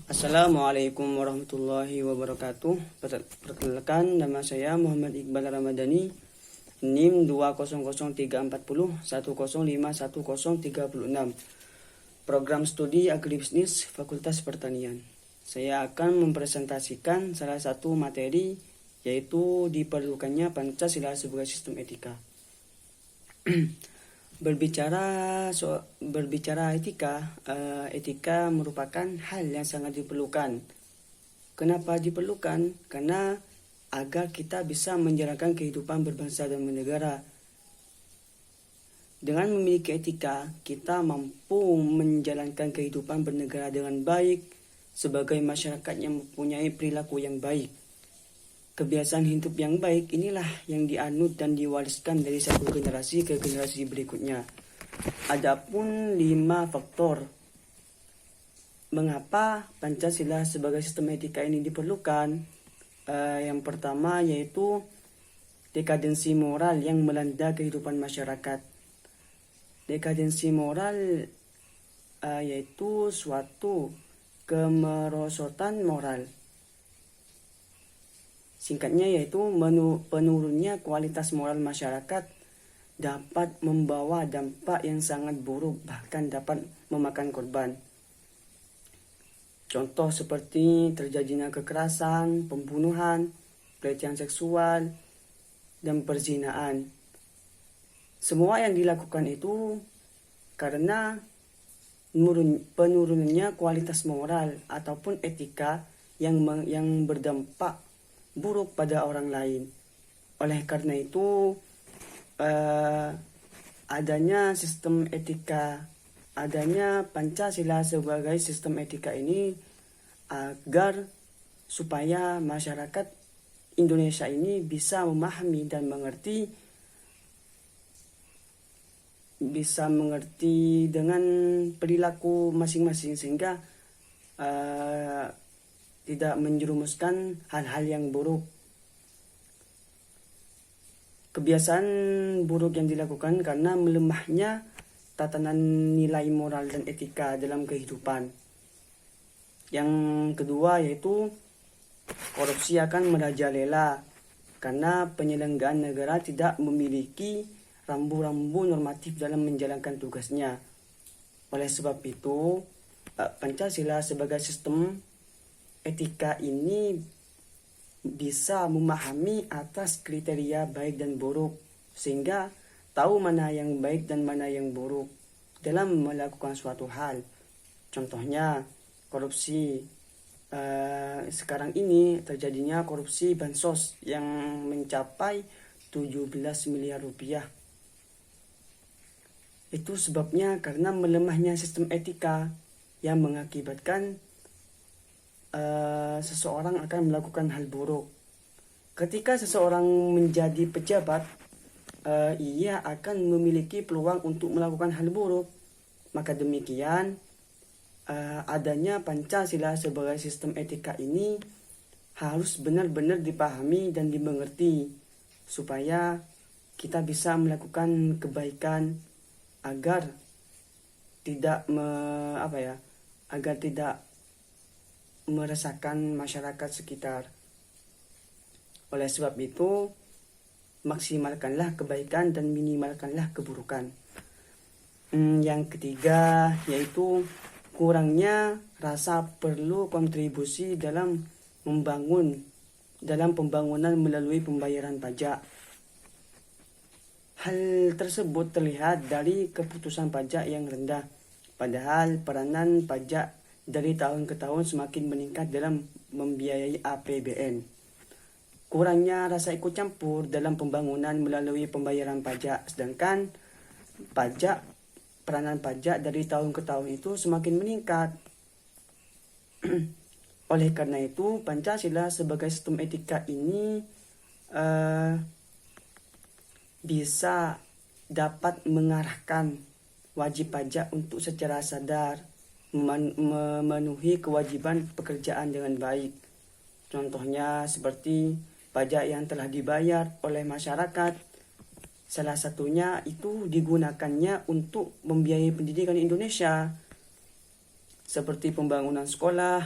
Assalamualaikum warahmatullahi wabarakatuh. Perkenalkan, nama saya Muhammad Iqbal Ramadhani, NIM 2003401051036, Program Studi Agribisnis Fakultas Pertanian. Saya akan mempresentasikan salah satu materi, yaitu diperlukannya Pancasila sebagai sistem etika. Berbicara etika merupakan hal yang sangat diperlukan. Kenapa diperlukan? Karena agar kita bisa menjalankan kehidupan berbangsa dan bernegara. Dengan memiliki etika, kita mampu menjalankan kehidupan bernegara dengan baik sebagai masyarakat yang mempunyai perilaku yang baik. Kebiasaan hidup yang baik inilah yang dianut dan diwariskan dari satu generasi ke generasi berikutnya. Adapun 5 faktor mengapa Pancasila sebagai sistem etika ini diperlukan. Yang pertama yaitu dekadensi moral yang melanda kehidupan masyarakat. Dekadensi moral yaitu suatu kemerosotan moral. Singkatnya yaitu penurunnya kualitas moral masyarakat dapat membawa dampak yang sangat buruk, bahkan dapat memakan korban. Contoh seperti terjadinya kekerasan, pembunuhan, pelecehan seksual, dan perzinaan. Semua yang dilakukan itu karena penurunannya kualitas moral ataupun etika yang berdampak buruk pada orang lain. Oleh karena itu, adanya sistem etika, adanya Pancasila sebagai sistem etika ini agar supaya masyarakat Indonesia ini bisa memahami dan mengerti dengan perilaku masing-masing, sehingga tidak menjerumuskan hal-hal yang buruk. Kebiasaan buruk yang dilakukan karena melemahnya tatanan nilai moral dan etika dalam kehidupan. Yang kedua yaitu korupsi akan merajalela karena penyelenggaraan negara tidak memiliki rambu-rambu normatif dalam menjalankan tugasnya. Oleh sebab itu, Pancasila sebagai sistem etika ini bisa memahami atas kriteria baik dan buruk, sehingga tahu mana yang baik dan mana yang buruk dalam melakukan suatu hal. Contohnya korupsi. Sekarang ini terjadinya korupsi bansos yang mencapai 17 miliar rupiah. Itu sebabnya karena melemahnya sistem etika yang mengakibatkan seseorang akan melakukan hal buruk. Ketika seseorang menjadi pejabat, ia akan memiliki peluang untuk melakukan hal buruk. Maka demikian, adanya Pancasila sebagai sistem etika ini harus benar-benar dipahami dan dimengerti, supaya kita bisa melakukan kebaikan agar tidak meresahkan masyarakat sekitar. Oleh sebab itu, maksimalkanlah kebaikan dan minimalkanlah keburukan. Yang ketiga yaitu kurangnya rasa perlu kontribusi dalam pembangunan melalui pembayaran pajak. Hal tersebut terlihat dari keputusan pajak yang rendah, padahal peranan pajak dari tahun ke tahun semakin meningkat dalam membiayai APBN. Kurangnya rasa ikut campur dalam pembangunan melalui pembayaran pajak, sedangkan peranan pajak dari tahun ke tahun itu semakin meningkat. Oleh karena itu, Pancasila sebagai sistem etika ini bisa dapat mengarahkan wajib pajak untuk secara sadar memenuhi kewajiban pekerjaan dengan baik. Contohnya seperti pajak yang telah dibayar oleh masyarakat, salah satunya itu digunakannya untuk membiayai pendidikan Indonesia, seperti pembangunan sekolah,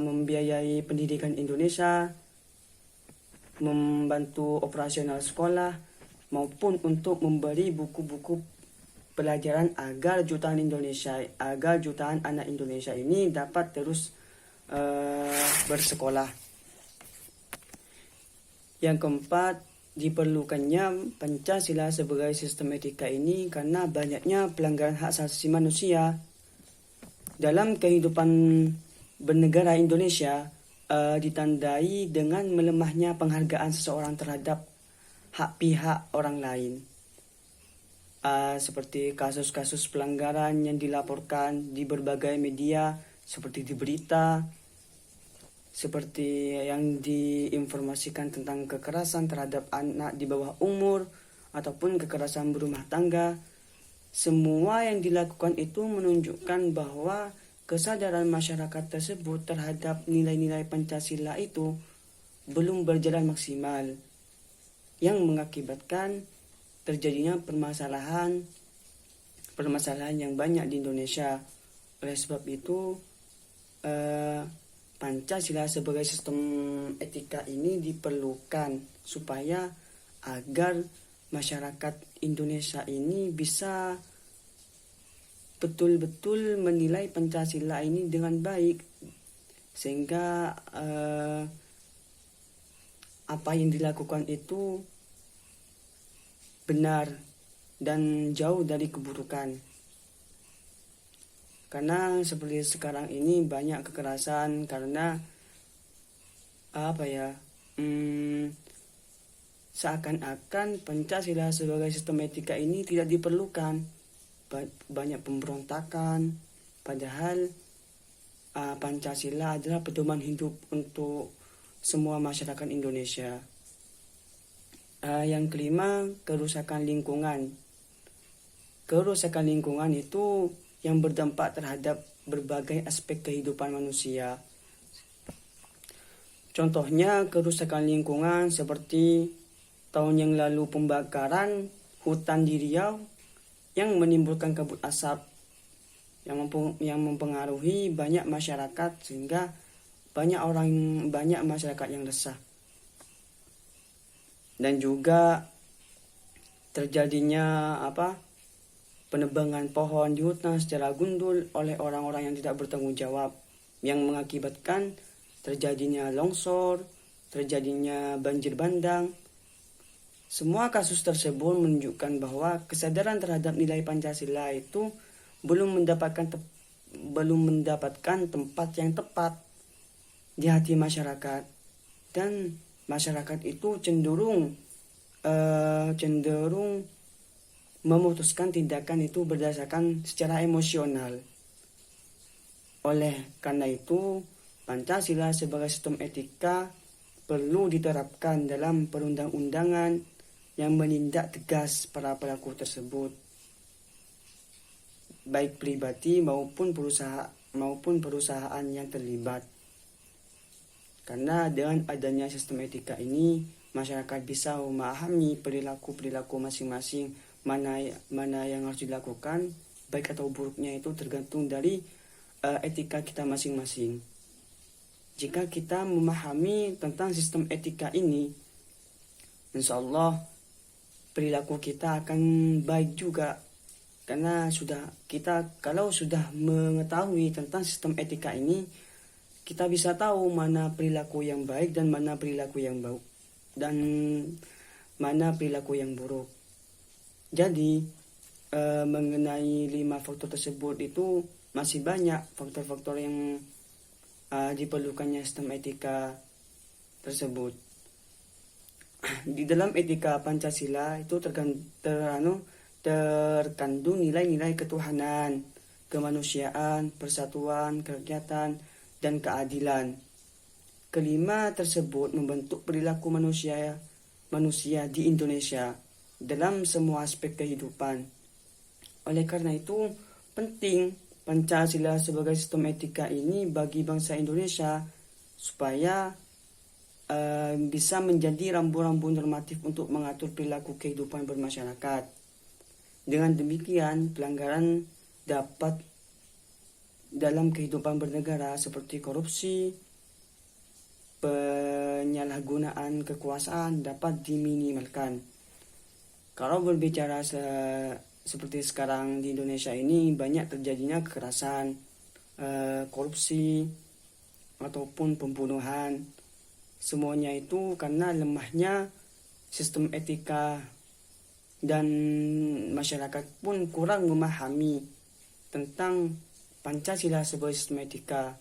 membiayai pendidikan Indonesia, membantu operasional sekolah, maupun untuk memberi buku-buku pelajaran agar jutaan anak Indonesia ini dapat terus bersekolah. Yang keempat, diperlukannya Pancasila sebagai sistem etika ini karena banyaknya pelanggaran hak asasi manusia dalam kehidupan bernegara Indonesia, ditandai dengan melemahnya penghargaan seseorang terhadap hak pihak orang lain. Seperti kasus-kasus pelanggaran yang dilaporkan di berbagai media, seperti di berita, seperti yang diinformasikan tentang kekerasan terhadap anak di bawah umur, ataupun kekerasan berumah tangga. Semua yang dilakukan itu menunjukkan bahwa kesadaran masyarakat tersebut terhadap nilai-nilai Pancasila itu belum berjalan maksimal, yang mengakibatkan terjadinya permasalahan yang banyak di Indonesia. Oleh sebab itu, Pancasila sebagai sistem etika ini diperlukan supaya agar masyarakat Indonesia ini bisa betul-betul menilai Pancasila ini dengan baik, sehingga apa yang dilakukan itu benar dan jauh dari keburukan. Karena seperti sekarang ini banyak kekerasan karena seakan-akan Pancasila sebagai sistem etika ini tidak diperlukan. Banyak pemberontakan, padahal Pancasila adalah pedoman hidup untuk semua masyarakat Indonesia. Yang kelima, kerusakan lingkungan. Kerusakan lingkungan itu yang berdampak terhadap berbagai aspek kehidupan manusia. Contohnya kerusakan lingkungan seperti tahun yang lalu pembakaran hutan di Riau yang menimbulkan kabut asap yang mempengaruhi banyak masyarakat, sehingga banyak masyarakat yang resah. Dan juga terjadinya penebangan pohon di hutan secara gundul oleh orang-orang yang tidak bertanggung jawab, yang mengakibatkan terjadinya longsor, terjadinya banjir bandang. Semua kasus tersebut menunjukkan bahwa kesadaran terhadap nilai Pancasila itu belum mendapatkan tempat yang tepat di hati masyarakat, dan masyarakat itu cenderung memutuskan tindakan itu berdasarkan secara emosional. Oleh karena itu, Pancasila sebagai sistem etika perlu diterapkan dalam perundang-undangan yang menindak tegas para pelaku tersebut, baik pribadi maupun perusahaan yang terlibat. Karena dengan adanya sistem etika ini, masyarakat bisa memahami perilaku masing-masing, mana yang harus dilakukan, baik atau buruknya itu tergantung dari etika kita masing-masing. Jika kita memahami tentang sistem etika ini, insya Allah perilaku kita akan baik juga. Karena kalau sudah mengetahui tentang sistem etika ini, kita bisa tahu mana perilaku yang baik dan mana perilaku yang buruk. Jadi mengenai 5 faktor tersebut itu masih banyak faktor-faktor yang diperlukannya sistem etika tersebut. Di dalam etika Pancasila itu terkandung nilai-nilai ketuhanan, kemanusiaan, persatuan, kerakyatan, dan keadilan. Kelima tersebut membentuk perilaku manusia di Indonesia dalam semua aspek kehidupan. Oleh karena itu, penting Pancasila sebagai sistem etika ini bagi bangsa Indonesia supaya bisa menjadi rambu-rambu normatif untuk mengatur perilaku kehidupan bermasyarakat. Dengan demikian, pelanggaran dapat dalam kehidupan bernegara seperti korupsi, penyalahgunaan kekuasaan dapat diminimalkan. Kalau berbicara seperti sekarang di Indonesia ini banyak terjadinya kekerasan, korupsi, ataupun pembunuhan. Semuanya itu karena lemahnya sistem etika dan masyarakat pun kurang memahami tentang Pancasila sebagai sistem etika.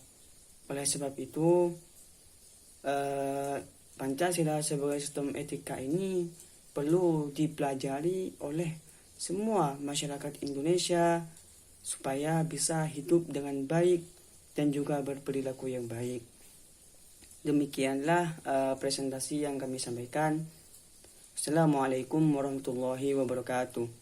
Oleh sebab itu, Pancasila sebagai sistem etika ini perlu dipelajari oleh semua masyarakat Indonesia supaya bisa hidup dengan baik dan juga berperilaku yang baik. Demikianlah presentasi yang kami sampaikan. Assalamualaikum warahmatullahi wabarakatuh.